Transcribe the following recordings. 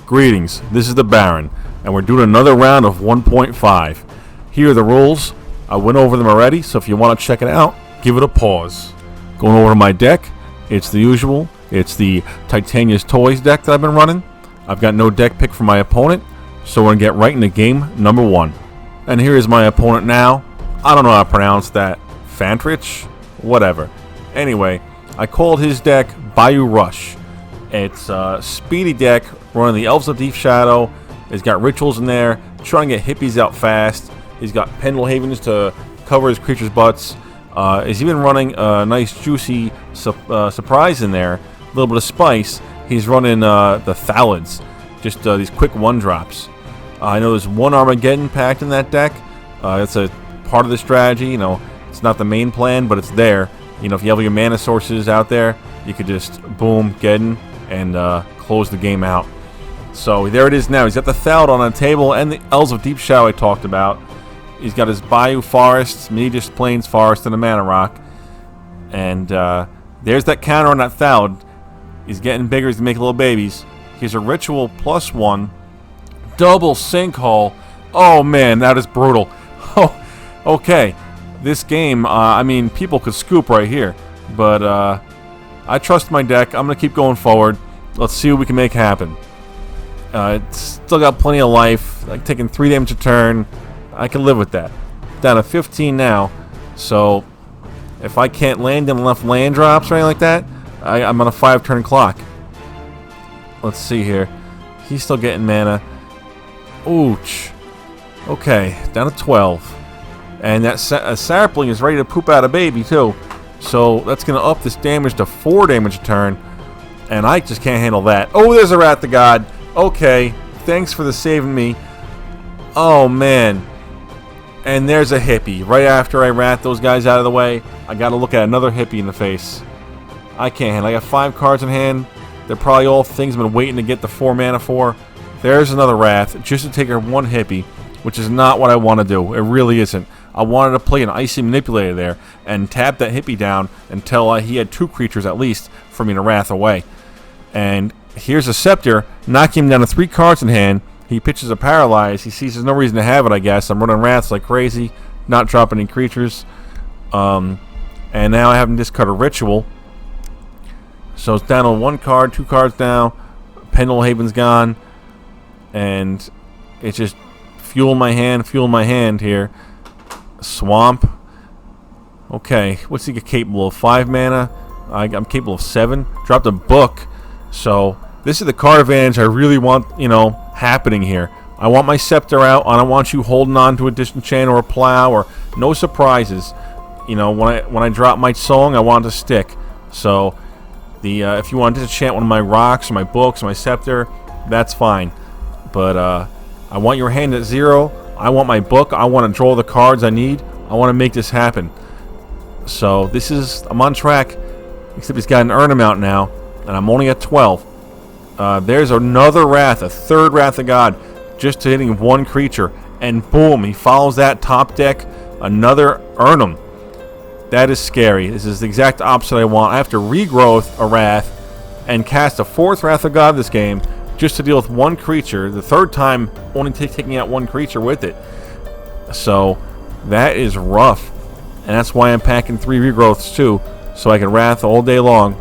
Greetings, this is the Baron, and we're doing another round of 1.5. Here are the rules. I went over them already, so if you want to check it out, give it a pause. Going over to my deck, it's the usual. It's the Titania's Toys deck that I've been running. I've got no deck pick for my opponent, so we're going to get right into game number 1. And here is my opponent now. I don't know how to pronounce that. Phantrich? Whatever. Anyway, I called his deck Bayou Rush. It's a speedy deck running the Elves of Deep Shadow. It's got rituals in there, trying to get hippies out fast. He's got Pendlehavens to cover his creatures' butts. He's even running a nice juicy surprise in there. A little bit of spice. He's running the Thalids, just these quick 1-drops. I know there's one Armageddon packed in that deck. It's a part of the strategy. You know, it's not the main plan, but it's there. You know, if you have your mana sources out there, you could just boom, Geddon, and close the game out. So there it is now. He's got the Thalid on the table and the Elves of Deep Shadow I talked about. He's got his Bayou Forests, Medius Plains Forest, and a Mana Rock. And there's that counter on that Thalid. He's getting bigger. He's making little babies. Here's a Ritual +1. Double Sinkhole. Oh, man, that is brutal. Oh, okay. This game, I mean, people could scoop right here. But I trust my deck. I'm going to keep going forward. Let's see what we can make happen. It's still got plenty of life. Like taking 3 damage a turn. I can live with that. Down to 15 now. So if I can't land enough land drops or anything like that, I'm on a 5-turn clock. Let's see here. He's still getting mana. Ouch. Okay, down to 12. And that sapling is ready to poop out a baby too. So that's going to up this damage to 4 damage a turn. And I just can't handle that. Oh, there's a Wrath of God. Okay, thanks for the saving me. Oh, man. And there's a hippie. Right after I Wrath those guys out of the way, I got to look at another hippie in the face. I can't handle it. I got 5 cards in hand. They're probably all things I've been waiting to get the 4 mana for. There's another Wrath, just to take her 1 hippie, which is not what I want to do. It really isn't. I wanted to play an Icy Manipulator there and tap that hippie down until he had 2 creatures at least for me to Wrath away. And here's a Scepter, knocking him down to 3 cards in hand. He pitches a Paralyze. He sees there's no reason to have it, I guess. I'm running Wraths like crazy, not dropping any creatures. And now I have him discard a Ritual. So it's down to 1 card, 2 cards now. Pendlehaven's gone. And it's just fuel my hand here. Swamp. Okay, what's he capable of? 5 mana? I'm capable of 7. Dropped a Book. So this is the card advantage I really want, you know, happening here. I want my Scepter out. I don't want you holding on to a Disenchant or a Plow or no surprises. You know, when I drop my Song, I want it to stick. So the if you want to disenchant one of my rocks or my books or my Scepter, that's fine. But I want your hand at 0. I want my book. I want to draw the cards I need. I want to make this happen. So this is, I'm on track. Except he's got an Earn out now, and I'm only at 12. There's another Wrath, a 3rd Wrath of God, just to hitting 1 creature, and boom, he follows that top deck, another Earn. That is scary. This is the exact opposite I want. I have to regrowth a Wrath and cast a 4th Wrath of God this game just to deal with 1 creature. The 3rd time, only taking out 1 creature with it. So that is rough, and that's why I'm packing 3 regrowths too, so I can Wrath all day long.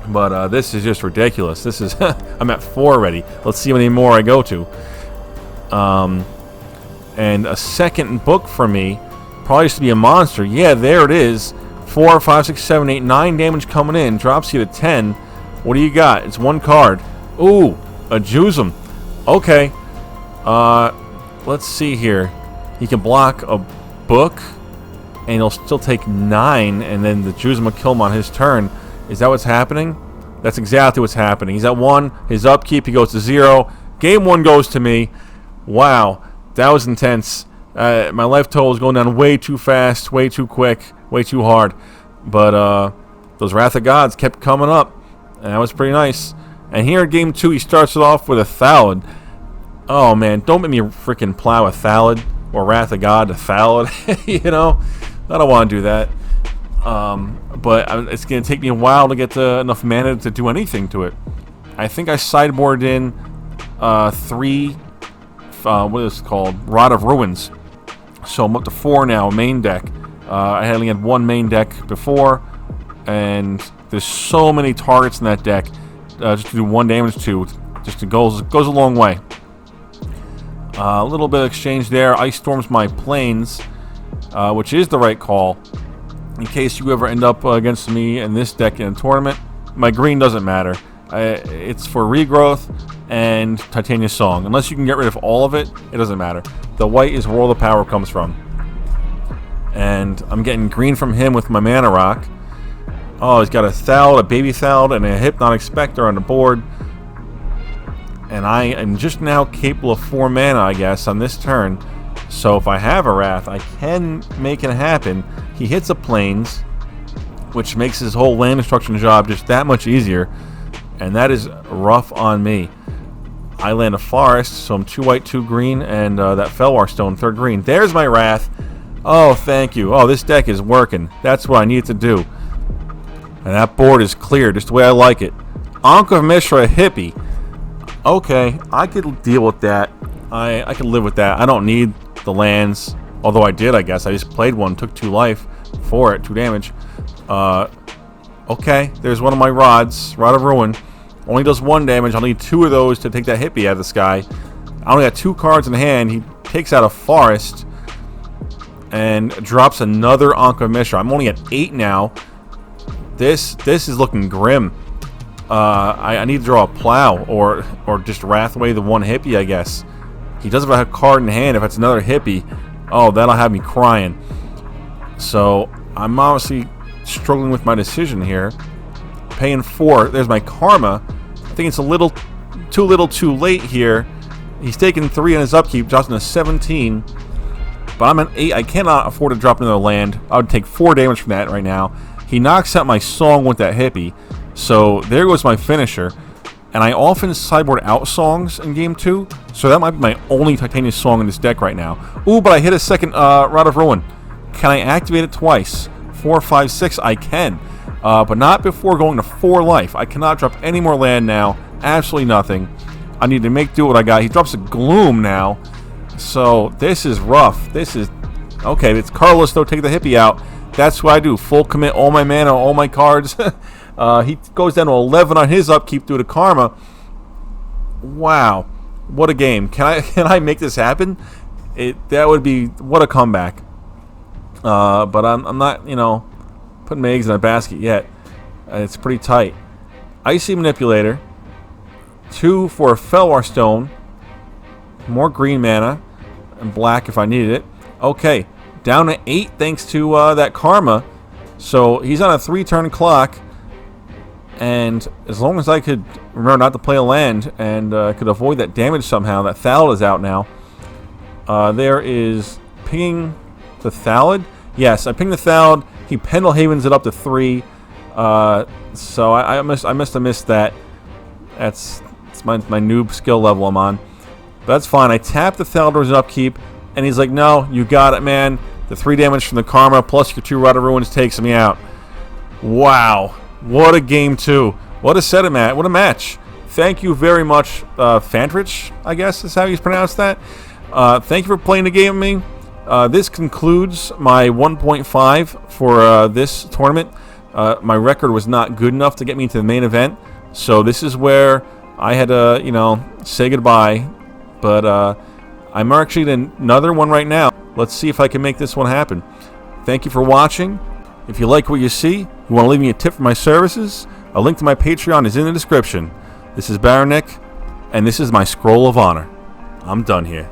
But this is just ridiculous. This is I'm at 4 already. Let's see how many more I go to. And a second book for me probably used to be a monster. Yeah, there it is. 4, 5, 6, 7, 8, 9 damage coming in. Drops you to 10. What do you got? It's 1 card. Ooh, a Jusum. Okay. Let's see here. He can block a book, and he'll still take 9, and then the Jusum will kill him on his turn. Is that what's happening? That's exactly what's happening. He's at 1. His upkeep, he goes to 0. Game 1 goes to me. Wow, that was intense. My life total is going down way too fast, way too quick, way too hard. But those Wrath of Gods kept coming up, and that was pretty nice. And here in Game 2, he starts it off with a Thalid. Oh, man, don't make me freaking plow a Thalid or Wrath of God to Thalid. You know, I don't want to do that. But it's going to take me a while to get enough mana to do anything to it. I think I sideboarded in 3, what is it called? Rod of Ruins. So I'm up to 4 now, main deck. I only had 1 main deck before, and there's so many targets in that deck. Just to do 1 damage to, just it goes a long way. A little bit of exchange there. Ice Storms my Plains, which is the right call. In case you ever end up against me in this deck in a tournament, my green doesn't matter. It's for regrowth and Titania Song. Unless you can get rid of all of it, it doesn't matter. The white is where all the power comes from. And I'm getting green from him with my Mana Rock. Oh, he's got a Thal, a Baby Thal, and a Hypnotic Spectre on the board. And I am just now capable of 4 mana, I guess, on this turn. So if I have a Wrath, I can make it happen. He hits a Plains, which makes his whole land destruction job just that much easier. And that is rough on me. I land a Forest, so I'm 2 white, 2 green, and that Felwar Stone, 3rd green. There's my Wrath. Oh, thank you. Oh, this deck is working. That's what I need to do. And that board is clear, just the way I like it. Ankh of Mishra Hippie. Okay, I could deal with that. I could live with that. I don't need the lands. Although I did, I guess. I just played one, took 2 life for it, 2 damage. Okay, there's one of my rods. Rod of Ruin. Only does 1 damage. I'll need 2 of those to take that hippie out of the sky. I only got 2 cards in hand. He takes out a Forest and drops another Ankh of Mishra. I'm only at 8 now. This is looking grim. I need to draw a Plow or just Wrathway the 1 hippie, I guess. He doesn't have a card in hand. If it's another hippie, oh, that'll have me crying. So I'm obviously struggling with my decision here. Paying 4. There's my Karma. I think it's a little too late here. He's taking 3 in his upkeep, drops into 17. But I'm at 8. I cannot afford to drop another land. I would take 4 damage from that right now. He knocks out my Song with that hippie. So there goes my finisher. And I often sideboard out songs in game 2. So that might be my only Titania Song in this deck right now. Ooh, but I hit a second Rod of Ruin. Can I activate it twice? 4, 5, 6, I can. But not before going to 4 life. I cannot drop any more land now. Absolutely nothing. I need to make do what I got. He drops a Gloom now. So this is rough. This is... Okay, it's Carlos, though. Take the hippie out. That's what I do. Full commit all my mana, all my cards. He goes down to 11 on his upkeep due to Karma. Wow. What a game. Can I make this happen? That would be... What a comeback. But I'm not, putting my eggs in a basket yet. It's pretty tight. Icy Manipulator. 2 for a Felwar Stone. More green mana. And black if I needed it. Okay. Down to 8 thanks to that Karma. So he's on a 3-turn clock. And as long as I could remember not to play a land and could avoid that damage somehow, that Thal is out now. There is pinging the Thalid. Yes, I pinged the Thalid. He Pendlehavens it up to 3. So I must have missed that. It's my noob skill level I'm on. But that's fine. I tap the Thalador's upkeep, and he's like, no, you got it, man. The 3 damage from the Karma plus your 2 Rod of Ruins takes me out. Wow. What a game 2. What a set of match. What a match. Thank you very much, Phantrich, I guess is how you pronounce that. Thank you for playing the game with me. This concludes my 1.5 for this tournament. My record was not good enough to get me into the main event. So this is where I had to, say goodbye. But I'm actually in another one right now. Let's see if I can make this one happen. Thank you for watching. If you like what you see, you want to leave me a tip for my services, a link to my Patreon is in the description. This is Baron Nick, and this is my Scroll of Honor. I'm done here.